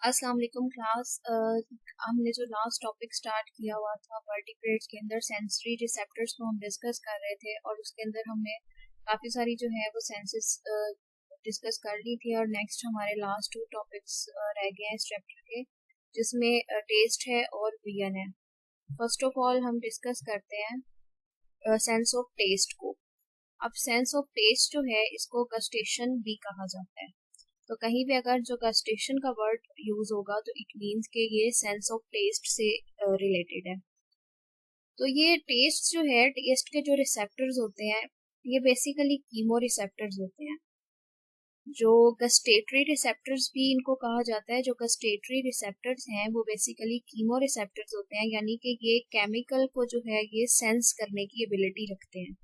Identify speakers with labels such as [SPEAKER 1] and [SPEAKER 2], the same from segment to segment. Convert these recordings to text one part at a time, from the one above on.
[SPEAKER 1] अस्सलाम वालेकुम क्लास। हमने जो लास्ट टॉपिक स्टार्ट किया हुआ था वर्टिब्रेट्स के अंदर सेंसरी रिसेप्टर्स को हम डिस्कस कर रहे थे और उसके अंदर हमने काफ़ी सारी जो है वो सेंसेस डिस्कस कर ली थी और नेक्स्ट हमारे लास्ट 2 टॉपिक्स रह गए हैं इस चैप्टर के, जिसमें टेस्ट है और विजन है। फर्स्ट ऑफ ऑल हम डिस्कस करते हैं सेंस ऑफ टेस्ट को। अब सेंस ऑफ टेस्ट जो है इसको गस्टेशन भी कहा जाता है। तो कहीं भी अगर जो गस्टेशन का वर्ड यूज होगा तो इट मीन्स कि ये सेंस ऑफ टेस्ट से रिलेटेड है। तो ये टेस्ट जो है, टेस्ट के जो रिसेप्टर्स होते हैं ये बेसिकली कीमो रिसेप्टर्स होते हैं। जो गस्टेटरी रिसेप्टर्स भी इनको कहा जाता है। जो गस्टेटरी रिसेप्टर्स हैं वो बेसिकली कीमो रिसेप्टर्स होते हैं, यानी कि ये केमिकल को जो है ये सेंस करने की एबिलिटी रखते हैं।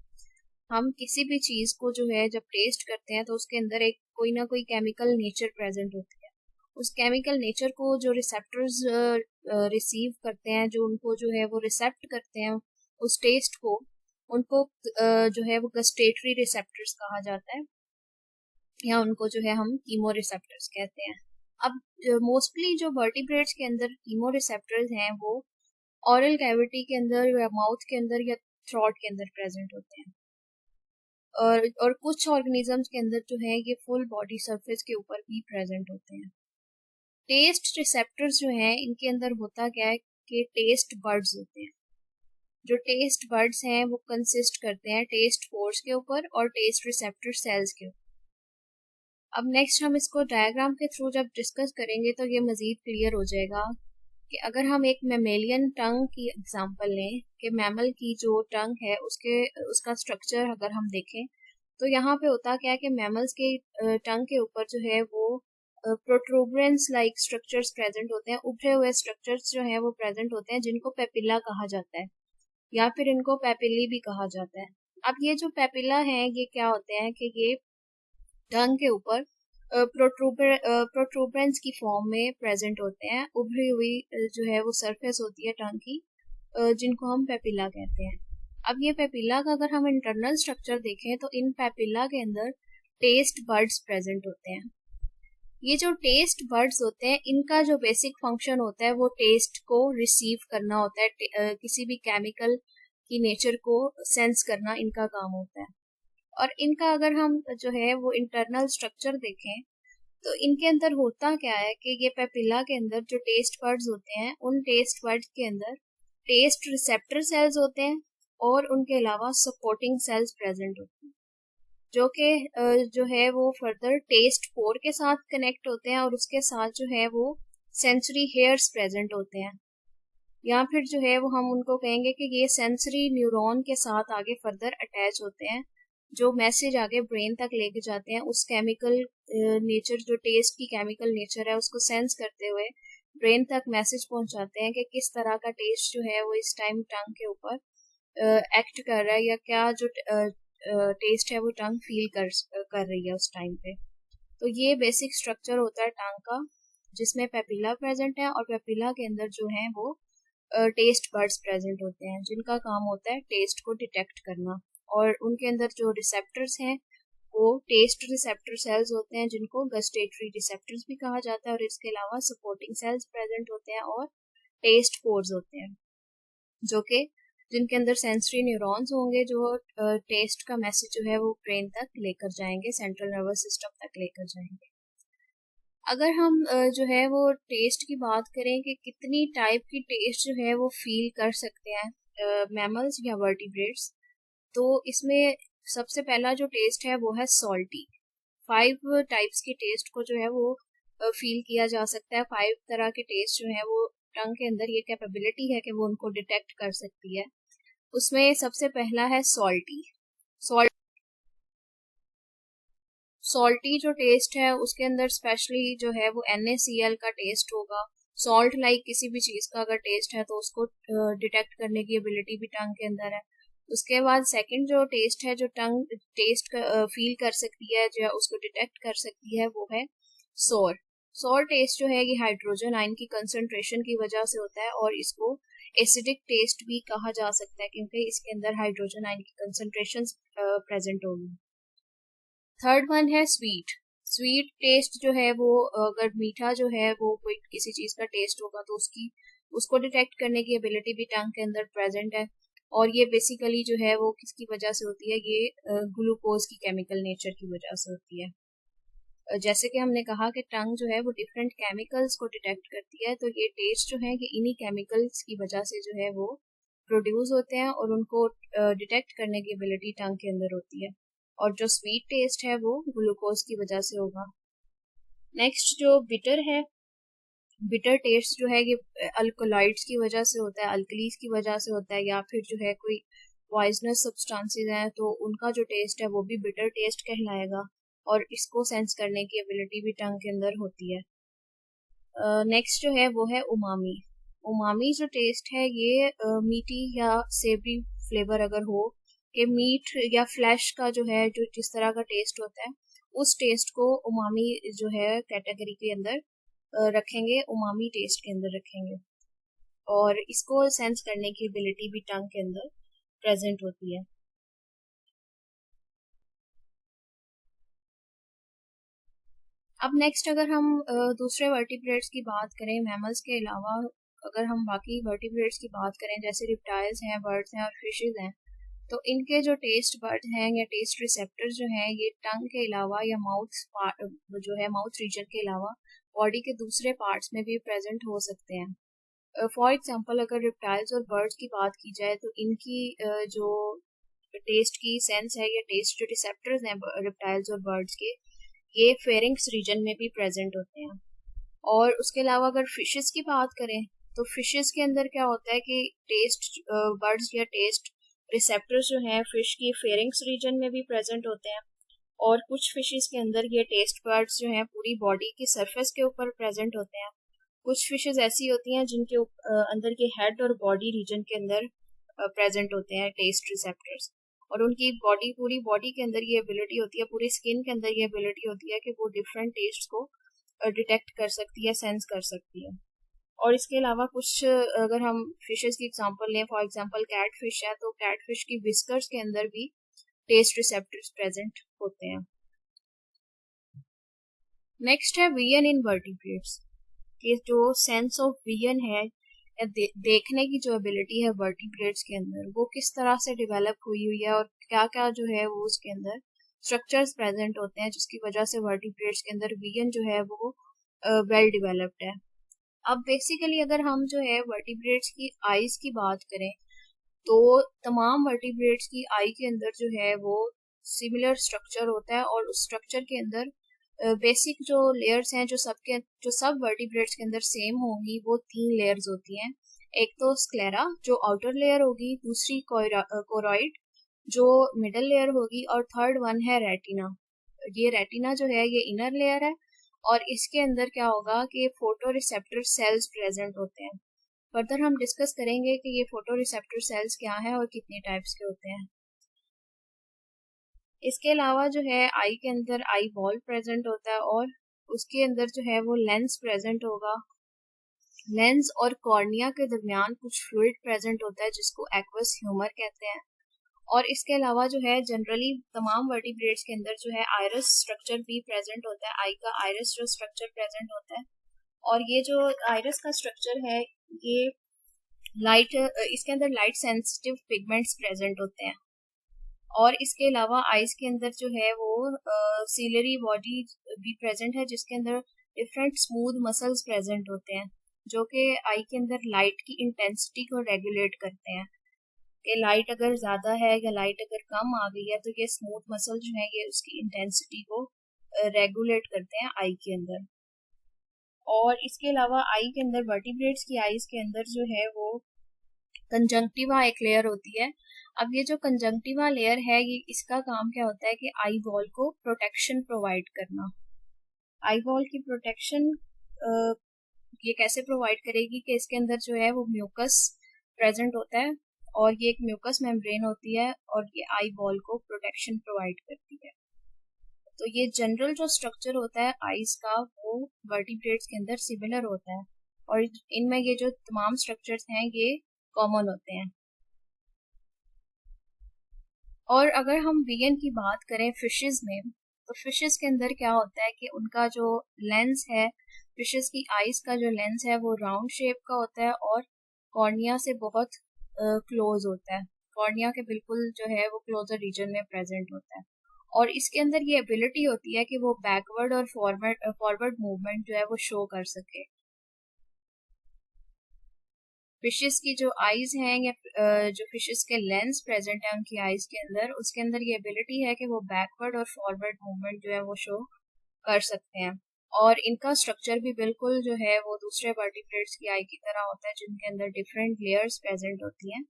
[SPEAKER 1] हम किसी भी चीज को जो है जब टेस्ट करते हैं तो उसके अंदर एक कोई ना कोई केमिकल नेचर प्रेजेंट होती है। उस केमिकल नेचर को जो रिसेप्टर्स रिसीव करते हैं, जो उनको जो है वो रिसेप्ट करते हैं उस टेस्ट को, उनको जो है वो गस्टेटरी रिसेप्टर्स कहा जाता है, या उनको जो है हम कीमो रिसेप्टर्स कहते हैं। अब मोस्टली जो वर्टिब्रेट्स के अंदर कीमो रिसेप्टर्स हैं वो ऑरल कैविटी के अंदर या माउथ के अंदर या थ्रोट के अंदर प्रेजेंट होते हैं। और कुछ ऑर्गेनिजम्स के अंदर जो है ये फुल बॉडी सरफेस के ऊपर भी प्रेजेंट होते हैं। टेस्ट रिसेप्टर्स जो हैं इनके अंदर होता क्या है कि टेस्ट बर्ड्स होते हैं। जो टेस्ट बर्ड्स हैं वो कंसिस्ट करते हैं टेस्ट पोर्स के ऊपर और टेस्ट रिसेप्टर सेल्स के ऊपर। अब नेक्स्ट हम इसको डायग्राम के थ्रू जब डिस्कस करेंगे तो ये मजीद क्लियर हो जाएगा कि अगर हम एक मेमेलियन टंग की एग्जांपल लें कि मैमल की जो टंग है उसका स्ट्रक्चर अगर हम देखें तो यहाँ पे होता क्या है कि मैमल्स के टंग के ऊपर जो है वो प्रोट्रूबरेंस लाइक स्ट्रक्चर्स प्रेजेंट होते हैं, उभरे हुए स्ट्रक्चर्स जो है वो प्रेजेंट होते हैं, जिनको पेपिला कहा जाता है या फिर इनको पेपिली भी कहा जाता है। अब ये जो पेपिला हैं ये क्या होते हैं कि ये टंग के ऊपर प्रोट्रूबरेंस की फॉर्म में प्रेजेंट होते हैं, उभरी हुई जो है वो सरफेस होती है टंग की, जिनको हम पेपिला कहते हैं। अब ये पेपिला का अगर हम इंटरनल स्ट्रक्चर देखें तो इन पेपिला के अंदर टेस्ट बर्ड्स प्रेजेंट होते हैं। ये जो टेस्ट बर्ड्स होते हैं इनका जो बेसिक फंक्शन होता है वो टेस्ट को रिसीव करना होता है, किसी भी केमिकल की नेचर को सेंस करना इनका काम होता है। और इनका अगर हम जो है वो इंटरनल स्ट्रक्चर देखें तो इनके अंदर होता क्या है कि ये पेपिला के अंदर जो टेस्ट बर्ड्स होते हैं उन टेस्ट बर्ड्स के अंदर टेस्ट रिसेप्टर सेल्स होते हैं और उनके अलावा सपोर्टिंग सेल्स प्रेजेंट होते हैं, जो कि जो है वो फर्दर टेस्ट पोर के साथ कनेक्ट होते हैं और उसके साथ जो है वो सेंसरी हेयर्स प्रेजेंट होते हैं, या फिर जो है वो हम उनको कहेंगे कि ये सेंसरी न्यूरॉन के साथ आगे फर्दर अटैच होते हैं, जो मैसेज आगे ब्रेन तक लेके जाते हैं उस केमिकल नेचर, जो टेस्ट की केमिकल नेचर है उसको सेंस करते हुए ब्रेन तक मैसेज पहुंचाते हैं कि किस तरह का टेस्ट जो है वो इस टाइम टंग के ऊपर एक्ट कर रहा है, या क्या जो टेस्ट है वो टंग फील कर रही है उस टाइम पे। तो ये बेसिक स्ट्रक्चर होता है टंग का, जिसमें पेपिला प्रेजेंट है और पेपिला के अंदर जो है वो टेस्ट बर्ड्स प्रेजेंट होते हैं, जिनका काम होता है टेस्ट को डिटेक्ट करना। और उनके अंदर जो रिसेप्टर्स हैं वो टेस्ट रिसेप्टर सेल्स होते हैं, जिनको गस्टेटरी रिसेप्टर्स भी कहा जाता है, और इसके अलावा सपोर्टिंग सेल्स प्रेजेंट होते हैं और टेस्ट पोर्स होते हैं, जो कि जिनके अंदर सेंसरी न्यूरॉन्स होंगे जो टेस्ट का मैसेज जो है वो ब्रेन तक लेकर जाएंगे, सेंट्रल नर्वस सिस्टम तक लेकर जाएंगे। अगर हम जो है वो टेस्ट की बात करें कि कितनी टाइप की टेस्ट जो है वो फील कर सकते हैं मैमल्स या वर्टिब्रेट्स, तो इसमें सबसे पहला जो टेस्ट है वो है सॉल्टी। 5 टाइप्स की टेस्ट को जो है वो फील किया जा सकता है। 5 तरह के टेस्ट जो है वो टंग के अंदर ये कैपेबिलिटी है कि वो उनको डिटेक्ट कर सकती है। उसमें सबसे पहला है सॉल्टी। सॉल्टी जो टेस्ट है उसके अंदर स्पेशली जो है वो NaCl का टेस्ट होगा। सॉल्ट लाइक किसी भी चीज का अगर टेस्ट है तो उसको डिटेक्ट करने की एबिलिटी भी टंग के अंदर है। उसके बाद सेकंड जो टेस्ट है, जो टंग टेस्ट फील कर सकती है, जो उसको डिटेक्ट कर सकती है, वो है सोर। सोर टेस्ट जो है ये हाइड्रोजन आयन की कंसंट्रेशन की वजह से होता है और इसको एसिडिक टेस्ट भी कहा जा सकता है, क्योंकि इसके अंदर हाइड्रोजन आयन की कंसंट्रेशन प्रेजेंट होगी। थर्ड वन है स्वीट। स्वीट टेस्ट जो है वो, अगर मीठा जो है वो कोई किसी चीज़ का टेस्ट होगा तो उसको डिटेक्ट करने की एबिलिटी भी टंग के अंदर प्रेजेंट है। और ये बेसिकली जो है वो किसकी वजह से होती है, ये ग्लूकोज की केमिकल नेचर की वजह से होती है। जैसे कि हमने कहा कि टंग जो है वो डिफरेंट केमिकल्स को डिटेक्ट करती है, तो ये टेस्ट जो है कि इन्हीं केमिकल्स की वजह से जो है वो प्रोड्यूस होते हैं और उनको डिटेक्ट करने की एबिलिटी टंग के अंदर होती है। और जो स्वीट टेस्ट है वो ग्लूकोज की वजह से होगा। नेक्स्ट जो बिटर है, बिटर टेस्ट जो है ये अल्कोलाइड्स की वजह से होता है, अल्कलीज की वजह से होता है, या फिर जो है कोई पॉइजनस सब्सटेंसेस हैं तो उनका जो टेस्ट है वो भी बिटर टेस्ट कहलाएगा। और इसको सेंस करने की एबिलिटी भी टंग के अंदर होती है। नेक्स्ट जो है वो है उमामी। उमामी जो टेस्ट है ये मीठी या सेवरी फ्लेवर अगर हो, कि मीट या फ्लैश का जो है जो जिस तरह का टेस्ट होता है, उस टेस्ट को उमामी जो है कैटेगरी के अंदर रखेंगे, उमामी टेस्ट के अंदर रखेंगे। और इसको सेंस करने की एबिलिटी भी टंग के अंदर प्रेजेंट होती है। अब नेक्स्ट अगर हम दूसरे वर्टिब्रेट्स की बात करें, मैमल्स के अलावा अगर हम बाकी वर्टिब्रेट्स की बात करें, जैसे रिप्टाइल्स हैं, बर्ड्स हैं और फिशेज हैं, तो इनके जो टेस्ट बर्ड हैं या टेस्ट रिसेप्टर्स जो हैं ये टंग के अलावा या माउथ जो है माउथ रीजन के अलावा बॉडी के दूसरे पार्ट्स में भी प्रेजेंट हो सकते हैं। फॉर एग्जांपल अगर रिप्टाइल्स और बर्ड्स की बात की जाए तो इनकी जो टेस्ट की सेंस है या टेस्ट जो रिसेप्टर्स हैं रिप्टाइल्स और बर्ड्स के, ये फेरिंग्स रीजन में भी प्रेजेंट होते हैं। और उसके अलावा अगर फिशेस की बात करें तो फिशेस के अंदर क्या होता है कि टेस्ट बर्ड्स या टेस्ट रिसेप्टर्स जो हैं फिश की फेरिंग्स रीजन में भी प्रेजेंट होते हैं। और कुछ फिशेस के अंदर ये टेस्ट बर्ड्स जो हैं पूरी बॉडी की सरफेस के ऊपर प्रेजेंट होते हैं। कुछ फिशेस ऐसी होती हैं जिनके अंदर के हेड और बॉडी रीजन के अंदर प्रेजेंट होते हैं टेस्ट रिसेप्टर्स। और उनकी बॉडी पूरी बॉडी के अंदर ये एबिलिटी होती है, पूरी स्किन के अंदर ये एबिलिटी होती है कि वो डिफरेंट टेस्ट को डिटेक्ट कर सकती है, सेंस कर सकती है। और इसके अलावा कुछ अगर हम फिशेस की एग्जांपल लें, फॉर एग्जांपल कैट फिश है, तो कैट फिश की विस्कर्स के अंदर भी टेस्ट रिसेप्टर्स प्रेजेंट होते हैं। नेक्स्ट है विजन इन वर्टिब्रेट्स, कि जो सेंस ऑफ विजन है या देखने की जो एबिलिटी है वर्टिब्रेट्स के अंदर वो किस तरह से डेवलप हुई है और क्या क्या जो है वो उसके अंदर स्ट्रक्चर्स प्रेजेंट होते हैं जिसकी वजह से वर्टिब्रेट्स के अंदर विजन जो है वो वेल डेवलप्ड है। अब बेसिकली अगर हम जो है वर्टिब्रेट्स की आईज की बात करें तो तमाम वर्टिब्रेट्स की आई के अंदर जो है वो सिमिलर स्ट्रक्चर होता है। और उस स्ट्रक्चर के अंदर बेसिक जो लेयर्स हैं जो सब वर्टिब्रेट्स के अंदर सेम होंगी, वो 3 लेयर्स होती हैं। एक तो स्क्लेरा जो आउटर लेयर होगी, दूसरी कोरॉइड जो मिडल लेयर होगी, और थर्ड वन है रेटिना। ये रेटिना जो है ये इनर लेयर है। और इसके अंदर क्या होगा कि फोटो रिसेप्टर सेल्स प्रेजेंट होते हैं। फर्दर हम डिस्कस करेंगे कि ये फोटो रिसेप्टर सेल्स क्या हैं और कितने टाइप्स के होते हैं। इसके अलावा जो है आई के अंदर आई बॉल प्रेजेंट होता है और उसके अंदर जो है वो लेंस प्रेजेंट होगा। लेंस और कॉर्निया के दरमियान कुछ फ्लूइड प्रेजेंट होता है जिसको एक्वस ह्यूमर कहते हैं। और इसके अलावा जो है जनरली तमाम वर्टिब्रेट्स के अंदर जो है आयरस स्ट्रक्चर भी प्रेजेंट होता है, आई का आयरस जो स्ट्रक्चर प्रेजेंट होता है। और ये जो आयरस का स्ट्रक्चर है ये इसके अंदर लाइट सेंसिटिव पिगमेंट्स प्रेजेंट होते हैं। और इसके अलावा आइज के अंदर जो है वो सीलरी बॉडी भी प्रेजेंट है जिसके अंदर डिफरेंट स्मूथ मसल्स प्रेजेंट होते हैं जो कि आई के अंदर लाइट की इंटेंसिटी को रेगुलेट करते हैं, कि लाइट अगर ज़्यादा है या लाइट अगर कम आ गई है तो ये स्मूथ मसल जो है ये उसकी इंटेंसिटी को रेगुलेट करते हैं आई के अंदर। और इसके अलावा आई के अंदर वर्टिब्रेट्स की आईज के अंदर जो है वो कंजंक्टिवा एक लेयर होती है। अब ये जो कंजंक्टिवा लेयर है ये इसका काम क्या होता है कि आई बॉल को प्रोटेक्शन प्रोवाइड करना। आई बॉल की प्रोटेक्शन ये कैसे प्रोवाइड करेगी कि इसके अंदर जो है वो म्यूकस प्रेजेंट होता है और ये एक म्यूकस मेम्ब्रेन होती है और ये आई बॉल को प्रोटेक्शन प्रोवाइड करती है। तो ये जनरल जो स्ट्रक्चर होता है आईज का वो वर्टिब्रेट्स के अंदर सिमिलर होता है और इनमें ये जो तमाम स्ट्रक्चर्स हैं ये कॉमन होते हैं। और अगर हम विजन की बात करें फिशेस में, और फिशेस के अंदर क्या होता है कि उनका जो लेंस है, फिशेस की आइज का जो लेंस है वो राउंड शेप का होता है और कॉर्निया से बहुत क्लोज होता है। कॉर्निया के बिल्कुल जो है वो क्लोजर रीजन में प्रेजेंट होता है। और इसके अंदर ये एबिलिटी होती है कि वो बैकवर्ड और फॉरवर्ड मूवमेंट जो है वो शो कर सके। फिशेस की जो आईज हैं या जो फिशेस के लेंस प्रेजेंट है उनकी आईज के अंदर, उसके अंदर ये एबिलिटी है कि वो बैकवर्ड और फॉरवर्ड मूवमेंट जो है वो शो कर सकते हैं। और इनका स्ट्रक्चर भी बिल्कुल जो है वो दूसरे वर्टिब्रेट्स की आई की तरह होता है, जिनके अंदर डिफरेंट लेयर्स प्रेजेंट होती हैं।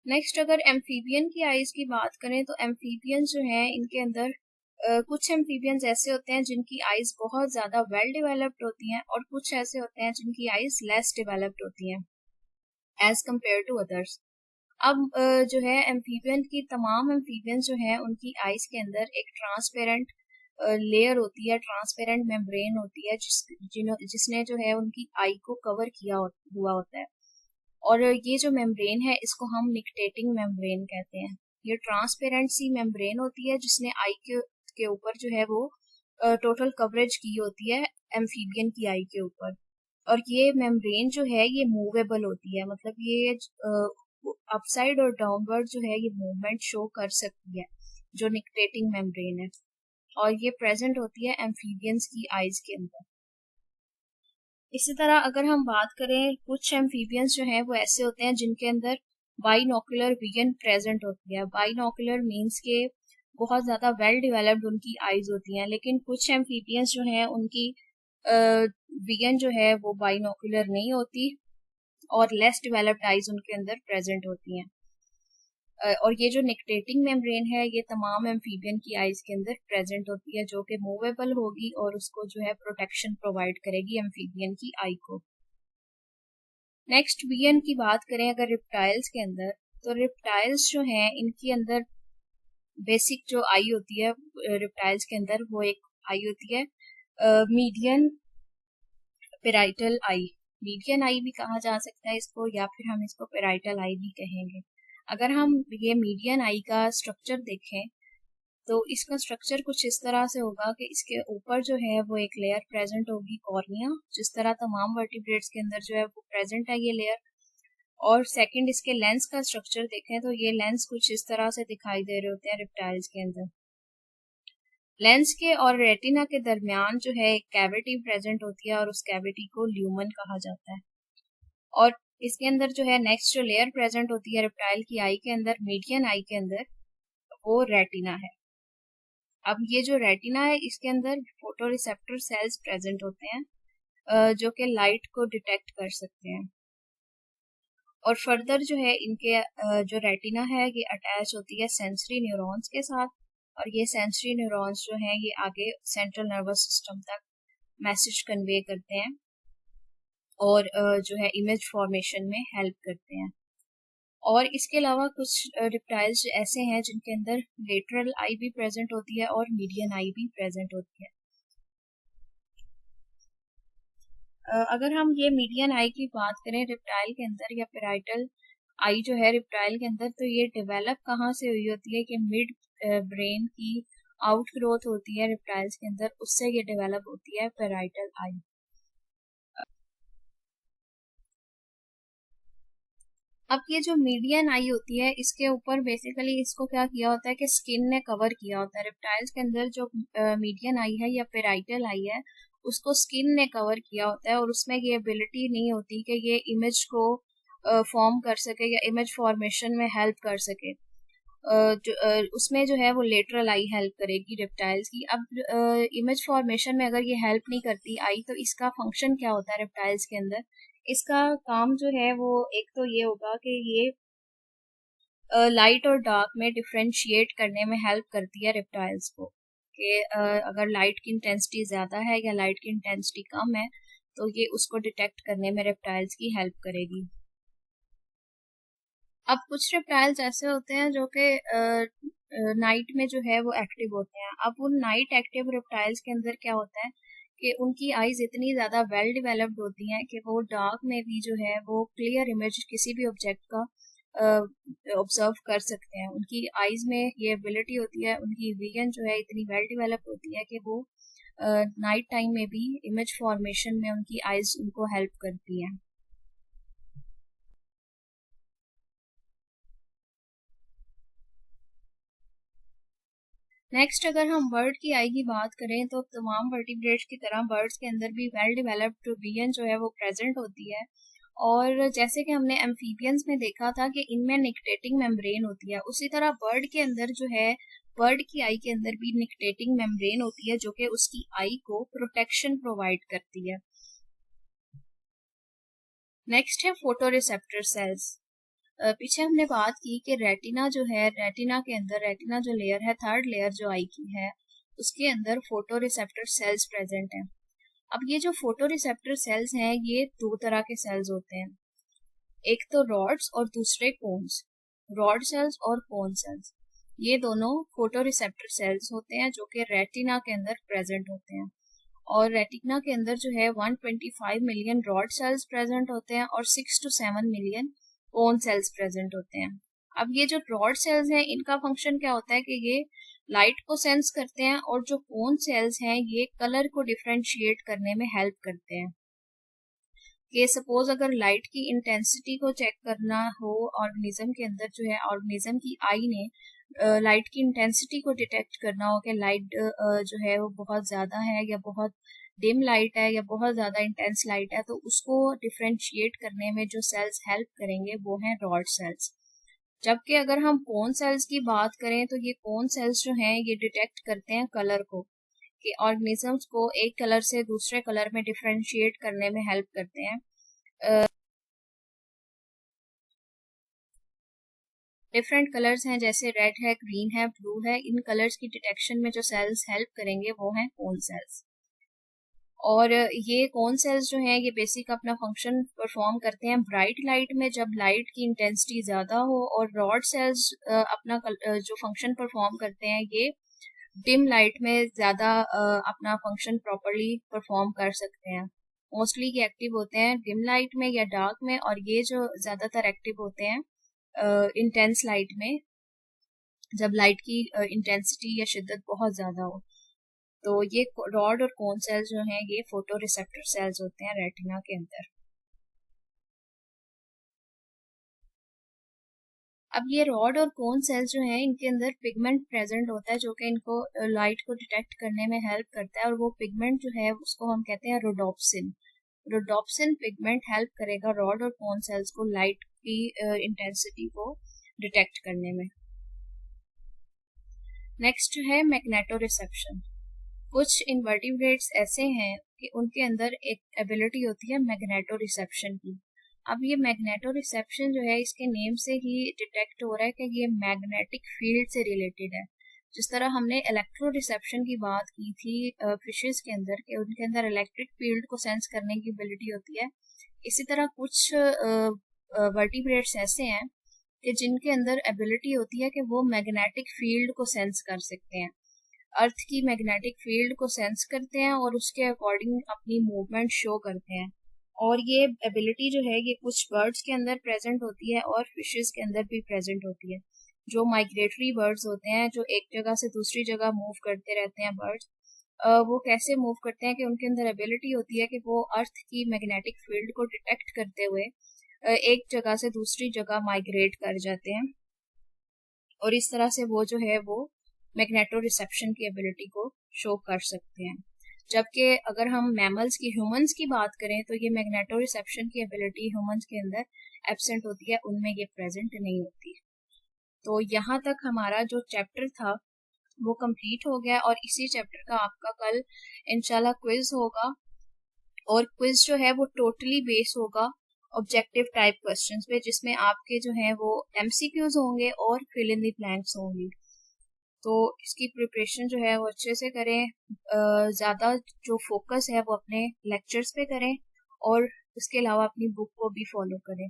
[SPEAKER 1] नेक्स्ट अगर एम्फीबियन की आईज की बात करें तो एम्फीबियंस जो हैं इनके अंदर कुछ एम्फीबियंस ऐसे होते हैं जिनकी आईज बहुत ज़्यादा वेल डेवलप्ड होती हैं और कुछ ऐसे होते हैं जिनकी आईज लेस डेवलप्ड होती हैं एज कम्पेयर टू अदर्स। अब जो है एम्फीबियन की तमाम एम्फीबियंस जो हैं उनकी आईज के अंदर एक ट्रांसपेरेंट लेयर होती है, ट्रांसपेरेंट मेम्ब्रेन होती है जिसने जो है उनकी आई को कवर किया हुआ होता है। और ये जो मेम्ब्रेन है इसको हम निक्टेटिंग मेम्ब्रेन कहते हैं। ये ट्रांसपेरेंट सी मेम्ब्रेन होती है जिसने आई के ऊपर जो है वो टोटल कवरेज की होती है एम्फीबियन की आई के ऊपर। और ये मेम्ब्रेन जो है ये मूवेबल होती है, मतलब ये अपसाइड और डाउनवर्ड जो है ये मूवमेंट शो कर सकती है, जो निक्टेटिंग मेम्ब्रेन है। और ये प्रेजेंट होती है एम्फीबियंस की आईज के अंदर। इसी तरह अगर हम बात करें, कुछ एम्फीबियंस जो हैं वो ऐसे होते हैं जिनके अंदर बाइनोकुलर विजन प्रेजेंट होती है। बाइनोकुलर मीन्स के बहुत ज़्यादा वेल डेवलप्ड उनकी आईज होती हैं, लेकिन कुछ एम्फीबियंस जो हैं उनकी विजन जो है वो बाइनोकुलर नहीं होती और लेस डेवलप्ड आईज उनके अंदर प्रेजेंट होती हैं। और ये जो निक्टेटिंग मेम्ब्रेन है ये तमाम एम्फीबियन की आईज के अंदर प्रेजेंट होती है, जो कि मूवेबल होगी और उसको जो है प्रोटेक्शन प्रोवाइड करेगी एम्फीबियन की आई को। नेक्स्ट विजन की बात करें अगर रिप्टाइल्स के अंदर, तो रिप्टाइल्स जो हैं इनके अंदर बेसिक जो आई होती है रिप्टाइल्स के अंदर, वो एक आई होती है मीडियन पेराइटल आई। मीडियन आई भी कहा जा सकता है इसको, या फिर हम इसको पेराइटल आई भी कहेंगे। अगर हम ये मीडियन आई का स्ट्रक्चर देखें तो इसका स्ट्रक्चर कुछ इस तरह से होगा कि इसके ऊपर जो है वो एक लेयर प्रेजेंट होगी कॉर्निया, जिस तरह तमाम वर्टिब्रेट्स के अंदर जो है वो प्रेजेंट है ये लेयर। और सेकंड इसके लेंस का स्ट्रक्चर देखें तो ये लेंस कुछ इस तरह से दिखाई दे रहे होते हैं रिप्टाइल्स के अंदर। लेंस के और रेटिना के दरमियान जो है एक कैविटी प्रेजेंट होती है और उस कैविटी को ल्यूमन कहा जाता है। और इसके अंदर जो है नेक्स्ट जो लेयर प्रेजेंट होती है रिप्टाइल की आई के अंदर, मीडियन आई के अंदर, वो रेटिना है। अब ये जो रेटिना है इसके अंदर फोटो रिसेप्टर सेल्स प्रेजेंट होते हैं जो कि लाइट को डिटेक्ट कर सकते हैं। और फर्दर जो है इनके जो रेटिना है ये अटैच होती है सेंसरी न्यूरॉन्स के साथ, और ये सेंसरी न्यूरॉन्स जो हैं ये आगे सेंट्रल नर्वस सिस्टम तक मैसेज कन्वे करते हैं और जो है इमेज फॉर्मेशन में हेल्प करते हैं। और इसके अलावा कुछ रिप्टाइल्स ऐसे हैं जिनके अंदर लेटरल आई भी प्रेजेंट होती है और मीडियन आई भी प्रेजेंट होती है। अगर हम ये मीडियन आई की बात करें रिप्टाइल के अंदर, या पेराइटल आई जो है रिप्टाइल के अंदर, तो ये डेवलप कहाँ से हुई होती है कि मिड ब्रेन की आउट ग्रोथ होती है रिप्टाइल्स के अंदर, उससे ये डेवलप होती है पेराइटल आई। अब ये जो मीडियन आई होती है इसके ऊपर बेसिकली इसको क्या किया होता है कि स्किन ने कवर किया होता है। रिप्टाइल्स के अंदर जो मीडियन आई है या पेराइटल आई है उसको स्किन ने कवर किया होता है, और उसमें ये एबिलिटी नहीं होती कि ये इमेज को फॉर्म कर सके या इमेज फॉर्मेशन में हेल्प कर सके। उसमें जो है वो लेटरल आई हेल्प करेगी रिप्टाइल्स की। अब इमेज फॉर्मेशन में अगर ये हेल्प नहीं करती आई तो इसका फंक्शन क्या होता है रिप्टाइल्स के अंदर? इसका काम जो है वो एक तो ये होगा कि ये लाइट और डार्क में डिफ्रेंशिएट करने में हेल्प करती है रिप्टाइल्स को, कि अगर लाइट की इंटेंसिटी ज़्यादा है या लाइट की इंटेंसिटी कम है तो ये उसको डिटेक्ट करने में रिप्टाइल्स की हेल्प करेगी। अब कुछ रिप्टाइल्स ऐसे होते हैं जो कि नाइट में जो है वो एक्टिव होते हैं। अब उन नाइट एक्टिव रिप्टाइल्स के अंदर क्या होता है कि उनकी आईज इतनी ज़्यादा वेल डेवलप्ड होती हैं कि वो डार्क में भी जो है वो क्लियर इमेज किसी भी ऑब्जेक्ट का ऑब्जर्व कर सकते हैं। उनकी आईज में ये एबिलिटी होती है, उनकी विजन जो है इतनी वेल डेवलप्ड होती है कि वो नाइट टाइम में भी इमेज फॉर्मेशन में उनकी आईज उनको हेल्प करती हैं। नेक्स्ट अगर हम बर्ड की आई की बात करें तो तमाम वर्टिब्रेट्स की तरह बर्ड्स के अंदर भी वेल डेवलप्ड विजन जो है वो प्रेजेंट होती है। और जैसे कि हमने एम्फीबियंस में देखा था कि इनमें निकटेटिंग मेम्ब्रेन होती है, उसी तरह बर्ड के अंदर जो है बर्ड की आई के अंदर भी निकटेटिंग मेम्ब्रेन होती है जो कि उसकी आई को प्रोटेक्शन प्रोवाइड करती है। नेक्स्ट है फोटो रिसेप्टर सेल्स। पीछे हमने बात की कि रेटिना जो है, रेटिना के अंदर, रेटिना जो लेयर है, थर्ड लेयर जो आई की है, उसके अंदर फोटो रिसेप्टर सेल्स प्रेजेंट हैं। अब ये जो फोटो रिसेप्टर सेल्स हैं ये दो तरह के सेल्स होते हैं, एक तो रॉड्स और दूसरे कोन्स। रॉड सेल्स और कोन सेल्स ये दोनों फोटो रिसेप्टर सेल्स होते हैं जो कि रेटिना के अंदर प्रेजेंट होते हैं। और रेटिना के अंदर जो है 125 मिलियन रॉड सेल्स प्रेजेंट होते हैं और 6 to 7 million cone cells present होते हैं। अब ये जो रॉड सेल्स हैं इनका फंक्शन क्या होता है कि ये लाइट को सेंस करते हैं, और जो कोन सेल्स हैं ये कलर को डिफ्रेंशिएट करने में हेल्प करते हैं। कि सपोज अगर लाइट की इंटेंसिटी को चेक करना हो ऑर्गेनिज्म के अंदर, जो है ऑर्गेनिज्म की आई ने लाइट की इंटेंसिटी को डिटेक्ट करना हो कि लाइट जो है वो बहुत ज़्यादा है या बहुत डिम लाइट है या बहुत ज़्यादा इंटेंस लाइट है, तो उसको डिफ्रेंशिएट करने में जो सेल्स हेल्प करेंगे वो हैं रॉड सेल्स। जबकि अगर हम कोन सेल्स की बात करें तो ये कोन सेल्स जो हैं ये डिटेक्ट करते हैं कलर को, कि ऑर्गेनिजम्स को एक कलर से दूसरे कलर में डिफ्रेंशिएट करने में हेल्प करते हैं। डिफरेंट कलर्स हैं जैसे रेड है, ग्रीन है, ब्लू है, इन कलर्स की डिटेक्शन में जो सेल्स हेल्प करेंगे वो हैं कोन सेल्स। और ये कोन सेल्स जो हैं ये बेसिक अपना फंक्शन परफॉर्म करते हैं ब्राइट लाइट में, जब लाइट की इंटेंसिटी ज़्यादा हो, और रॉड सेल्स अपना जो फंक्शन परफॉर्म करते हैं ये डिम लाइट में ज़्यादा अपना फंक्शन प्रॉपरली परफॉर्म कर सकते हैं। मोस्टली ये एक्टिव होते हैं डिम लाइट में या डार्क में, और ये जो ज़्यादातर एक्टिव होते हैं इंटेंस लाइट में, जब लाइट की इंटेंसिटी या शिद्दत बहुत ज़्यादा हो। तो ये रॉड और कोन सेल्स जो हैं ये फोटो रिसेप्टर सेल्स होते हैं रेटिना के अंदर। अब ये रॉड और कोन सेल्स जो हैं इनके अंदर पिगमेंट प्रेजेंट होता है जो कि इनको लाइट को डिटेक्ट करने में हेल्प करता है, और वो पिगमेंट जो है उसको हम कहते हैं रोडोप्सिन। रोडोप्सिन पिगमेंट हेल्प करेगा रॉड और कोन सेल्स को लाइट की इंटेंसिटी को डिटेक्ट करने में। नेक्स्ट है मैग्नेटो रिसेप्शन। कुछ इनवर्टिब्रेट्स ऐसे हैं कि उनके अंदर एक एबिलिटी होती है मैग्नेटो रिसेप्शन की। अब ये मैग्नेटो रिसेप्शन जो है इसके नेम से ही डिटेक्ट हो रहा है कि ये मैग्नेटिक फील्ड से रिलेटेड है। जिस तरह हमने इलेक्ट्रो रिसेप्शन की बात की थी फिशेस के अंदर, कि उनके अंदर इलेक्ट्रिक फील्ड को सेंस करने की एबिलिटी होती है, इसी तरह कुछ वर्टिब्रेट्स ऐसे हैं कि जिनके अंदर एबिलिटी होती है कि वो मैग्नेटिक फील्ड को सेंस कर सकते हैं, अर्थ की मैग्नेटिक फील्ड को सेंस करते हैं और उसके अकॉर्डिंग अपनी मूवमेंट शो करते हैं। और ये एबिलिटी जो है ये कुछ बर्ड्स के अंदर प्रेजेंट होती है और फिशेस के अंदर भी प्रेजेंट होती है। जो माइग्रेटरी बर्ड्स होते हैं, जो एक जगह से दूसरी जगह मूव करते रहते हैं बर्ड्स, वो कैसे मूव करते हैं कि उनके अंदर एबिलिटी होती है कि वो अर्थ की मैग्नेटिक फील्ड को डिटेक्ट करते हुए एक जगह से दूसरी जगह माइग्रेट कर जाते हैं, और इस तरह से वो जो है वो मैग्नेटो रिसेप्शन की एबिलिटी को शो कर सकते हैं। जबकि अगर हम मैमल्स की, ह्यूमंस की बात करें तो ये मैग्नेटो रिसेप्शन की एबिलिटी ह्यूमंस के अंदर एब्सेंट होती है, उनमें ये प्रेजेंट नहीं होती। तो यहाँ तक हमारा जो चैप्टर था वो कंप्लीट हो गया, और इसी चैप्टर का आपका कल इंशाल्लाह क्विज होगा, और क्विज जो है वो टोटली बेस होगा ऑब्जेक्टिव टाइप क्वेश्चंस पे, जिसमें आपके जो है वो एमसीक्यूज होंगे और फिल इन द ब्लैंक्स होंगी। तो इसकी प्रिपरेशन जो है वो अच्छे से करें, ज़्यादा जो फोकस है वो अपने लेक्चर्स पे करें, और इसके अलावा अपनी बुक को भी फॉलो करें।